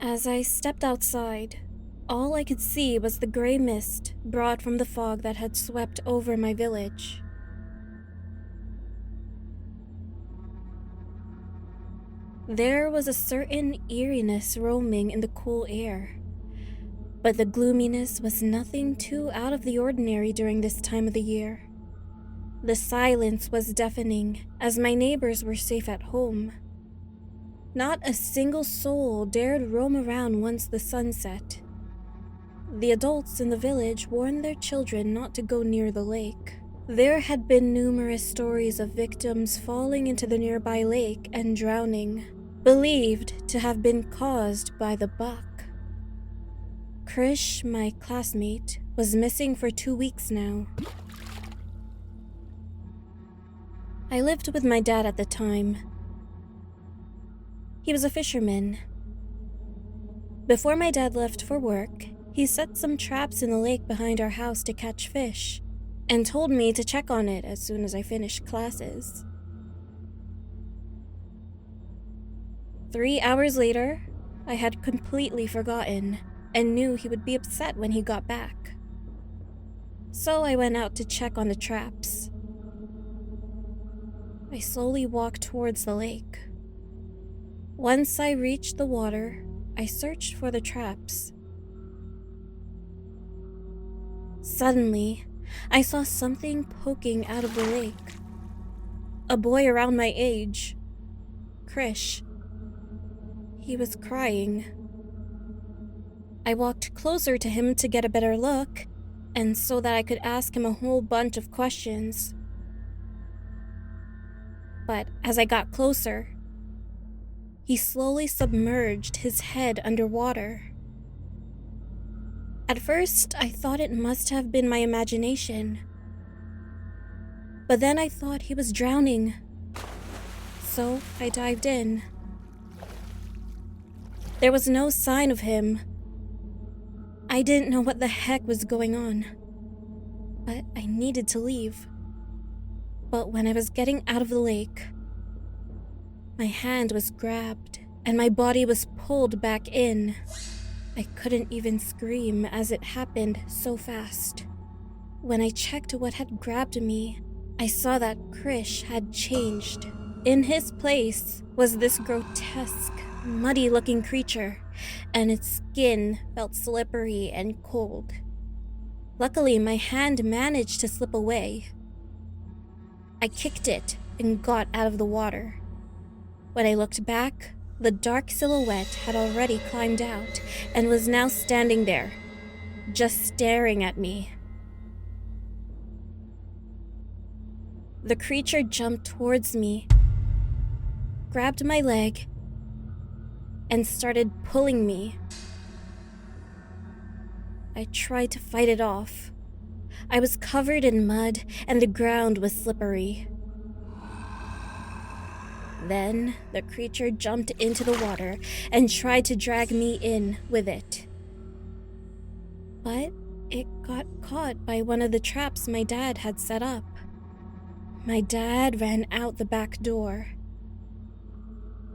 As I stepped outside, all I could see was the gray mist brought from the fog that had swept over my village. There was a certain eeriness roaming in the cool air, but the gloominess was nothing too out of the ordinary during this time of the year. The silence was deafening, as my neighbors were safe at home. Not a single soul dared roam around once the sun set. The adults in the village warned their children not to go near the lake. There had been numerous stories of victims falling into the nearby lake and drowning, believed to have been caused by the Baak. Krish, my classmate, was missing for 2 weeks now. I lived with my dad at the time. He was a fisherman. Before my dad left for work, he set some traps in the lake behind our house to catch fish, and told me to check on it as soon as I finished classes. 3 hours later, I had completely forgotten and knew he would be upset when he got back. So I went out to check on the traps. I slowly walked towards the lake. Once I reached the water, I searched for the traps. Suddenly, I saw something poking out of the lake. A boy around my age. Krish. He was crying. I walked closer to him to get a better look, and so that I could ask him a whole bunch of questions. But as I got closer, he slowly submerged his head underwater. At first, I thought it must have been my imagination. But then I thought he was drowning. So I dived in. There was no sign of him. I didn't know what the heck was going on, but I needed to leave. But when I was getting out of the lake, my hand was grabbed and my body was pulled back in. I couldn't even scream as it happened so fast. When I checked what had grabbed me, I saw that Krish had changed. In his place was this grotesque, muddy-looking creature, and its skin felt slippery and cold. Luckily, my hand managed to slip away. I kicked it and got out of the water. When I looked back, the dark silhouette had already climbed out and was now standing there, just staring at me. The creature jumped towards me, grabbed my leg, and started pulling me. I tried to fight it off. I was covered in mud and the ground was slippery. Then the creature jumped into the water and tried to drag me in with it. But it got caught by one of the traps my dad had set up. My dad ran out the back door.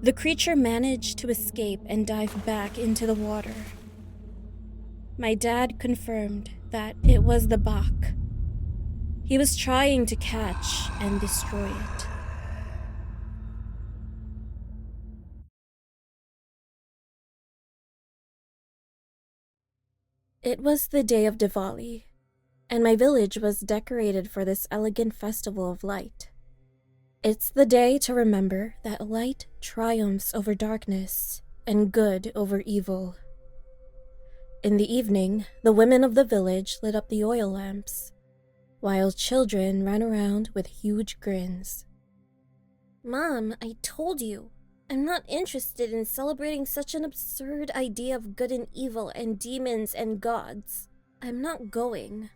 The creature managed to escape and dive back into the water. My dad confirmed that it was the Baak. He was trying to catch and destroy it. It was the day of Diwali, and my village was decorated for this elegant festival of light. It's the day to remember that light triumphs over darkness and good over evil. In the evening, the women of the village lit up the oil lamps, while children ran around with huge grins. "Mom, I told you, I'm not interested in celebrating such an absurd idea of good and evil and demons and gods. I'm not going,"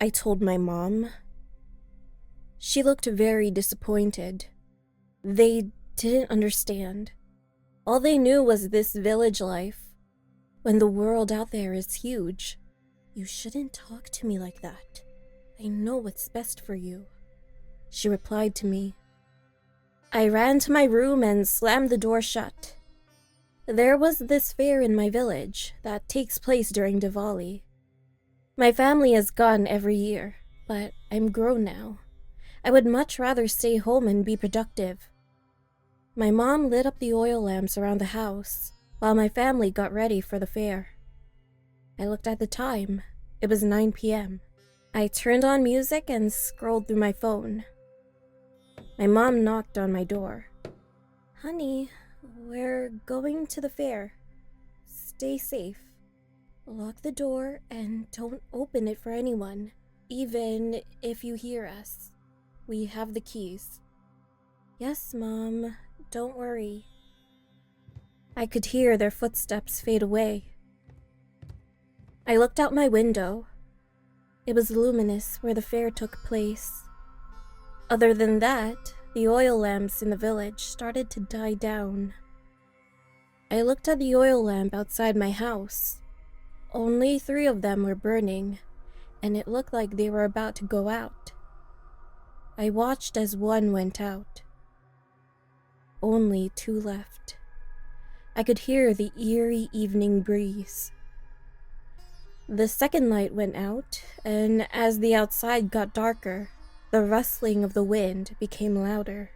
I told my mom. She looked very disappointed. They didn't understand. All they knew was this village life, when the world out there is huge. "You shouldn't talk to me like that. I know what's best for you," she replied to me. I ran to my room and slammed the door shut. There was this fair in my village that takes place during Diwali. My family has gone every year, but I'm grown now. I would much rather stay home and be productive. My mom lit up the oil lamps around the house, while my family got ready for the fair. I looked at the time. It was 9 p.m. I turned on music and scrolled through my phone. My mom knocked on my door. "Honey, we're going to the fair. Stay safe. Lock the door and don't open it for anyone, even if you hear us. We have the keys." "Yes, Mom. Don't worry." I could hear their footsteps fade away. I looked out my window. It was luminous where the fair took place. Other than that, the oil lamps in the village started to die down. I looked at the oil lamp outside my house. Only 3 of them were burning, and it looked like they were about to go out. I watched as one went out. Only 2 left. I could hear the eerie evening breeze. The second light went out, and as the outside got darker, the rustling of the wind became louder.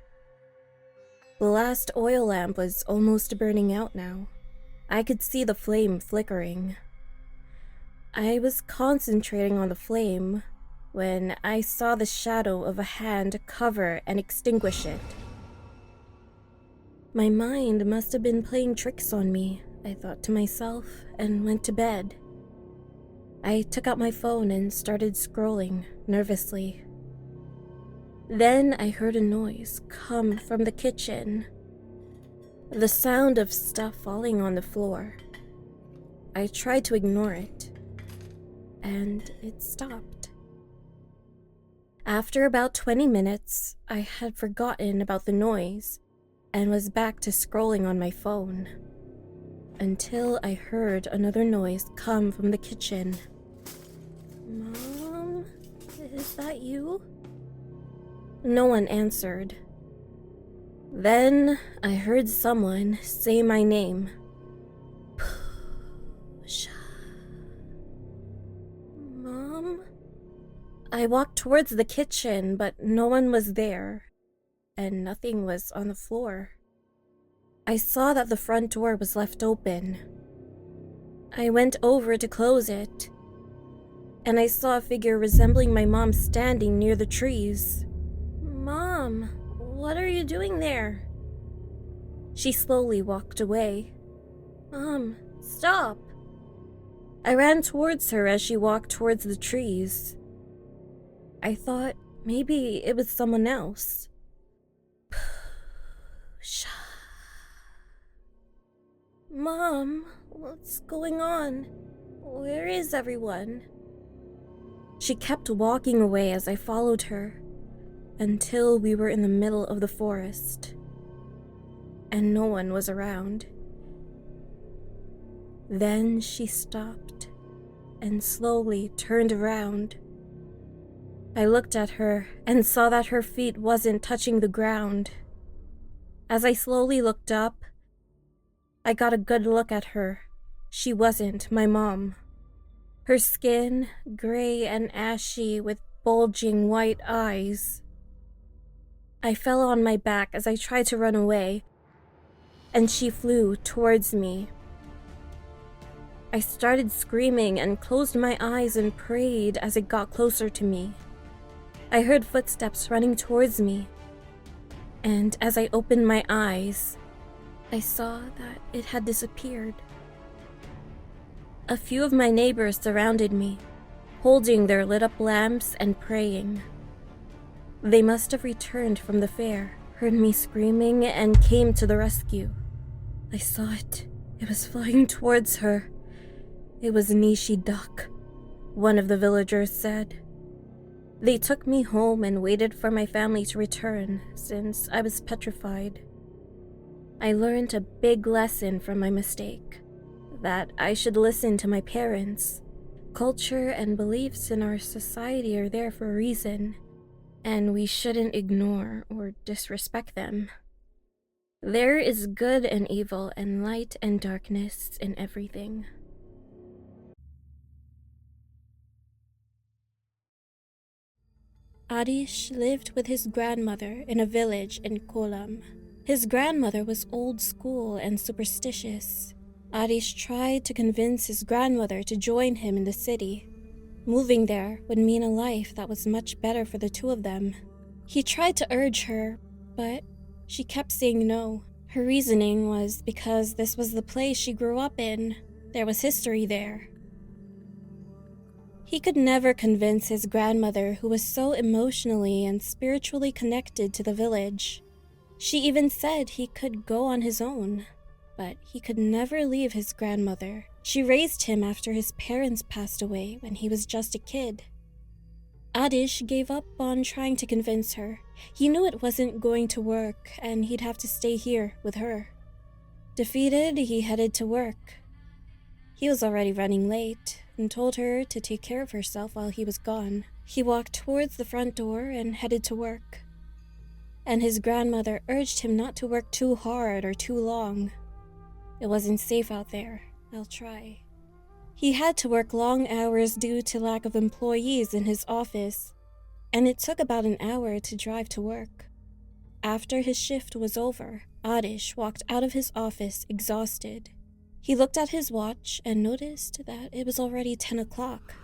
The last oil lamp was almost burning out now. I could see the flame flickering. I was concentrating on the flame when I saw the shadow of a hand cover and extinguish it. My mind must have been playing tricks on me, I thought to myself, and went to bed. I took out my phone and started scrolling nervously. Then I heard a noise come from the kitchen. The sound of stuff falling on the floor. I tried to ignore it, and it stopped. After about 20 minutes, I had forgotten about the noise and was back to scrolling on my phone, until I heard another noise come from the kitchen. "Mom, is that you?" No one answered. Then I heard someone say my name. "Pusha." "Mom?" I walked towards the kitchen, but no one was there, and nothing was on the floor. I saw that the front door was left open. I went over to close it, and I saw a figure resembling my mom standing near the trees. "Mom, what are you doing there?" She slowly walked away. "Mom, stop." I ran towards her as she walked towards the trees. I thought maybe it was someone else. "Mom, what's going on? Where is everyone?" She kept walking away as I followed her, until we were in the middle of the forest, and no one was around. Then she stopped and slowly turned around. I looked at her and saw that her feet wasn't touching the ground. As I slowly looked up, I got a good look at her. She wasn't my mom. Her skin, gray and ashy with bulging white eyes. I fell on my back as I tried to run away, and she flew towards me. I started screaming and closed my eyes and prayed as it got closer to me. I heard footsteps running towards me, and as I opened my eyes, I saw that it had disappeared. A few of my neighbors surrounded me, holding their lit-up lamps and praying. They must have returned from the fair, heard me screaming, and came to the rescue. I saw it. It was flying towards her. It was Nishi Dak, one of the villagers said. They took me home and waited for my family to return, since I was petrified. I learned a big lesson from my mistake, that I should listen to my parents. Culture and beliefs in our society are there for a reason, and we shouldn't ignore or disrespect them. There is good and evil and light and darkness in everything. Adish lived with his grandmother in a village in Kolam. His grandmother was old school and superstitious. Adish tried to convince his grandmother to join him in the city. Moving there would mean a life that was much better for the two of them. He tried to urge her, but she kept saying no. Her reasoning was because this was the place she grew up in. There was history there. He could never convince his grandmother, who was so emotionally and spiritually connected to the village. She even said he could go on his own, but he could never leave his grandmother. She raised him after his parents passed away when he was just a kid. Adish gave up on trying to convince her. He knew it wasn't going to work and he'd have to stay here with her. Defeated, he headed to work. He was already running late and told her to take care of herself while he was gone. He walked towards the front door and headed to work. And his grandmother urged him not to work too hard or too long. It wasn't safe out there. I'll try. He had to work long hours due to lack of employees in his office, and it took about an hour to drive to work. After his shift was over, Adish walked out of his office exhausted. He looked at his watch and noticed that it was already 10 o'clock.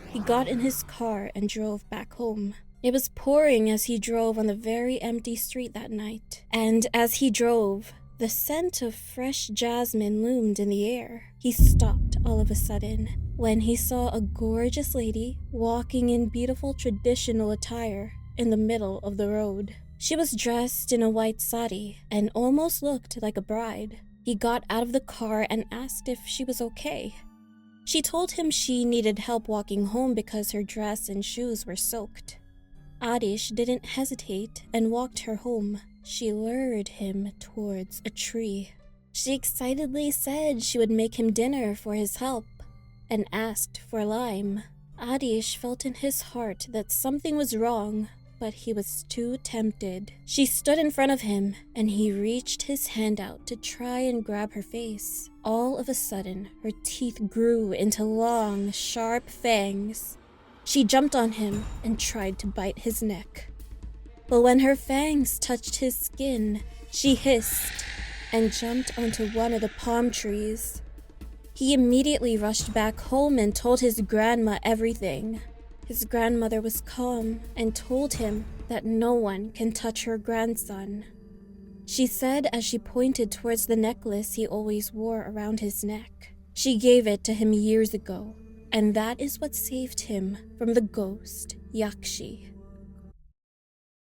He got in his car and drove back home. It was pouring as he drove on the very empty street that night, and as he drove, the scent of fresh jasmine loomed in the air. He stopped all of a sudden when he saw a gorgeous lady walking in beautiful traditional attire in the middle of the road. She was dressed in a white sari and almost looked like a bride. He got out of the car and asked if she was okay. She told him she needed help walking home because her dress and shoes were soaked. Adish didn't hesitate and walked her home. She lured him towards a tree. She excitedly said she would make him dinner for his help and asked for lime. Adish felt in his heart that something was wrong, but he was too tempted. She stood in front of him and he reached his hand out to try and grab her face. All of a sudden, her teeth grew into long, sharp fangs. She jumped on him and tried to bite his neck. But when her fangs touched his skin, she hissed and jumped onto one of the palm trees. He immediately rushed back home and told his grandma everything. His grandmother was calm and told him that no one can touch her grandson. She said as she pointed towards the necklace he always wore around his neck. She gave it to him years ago, and that is what saved him from the ghost, Yakshi.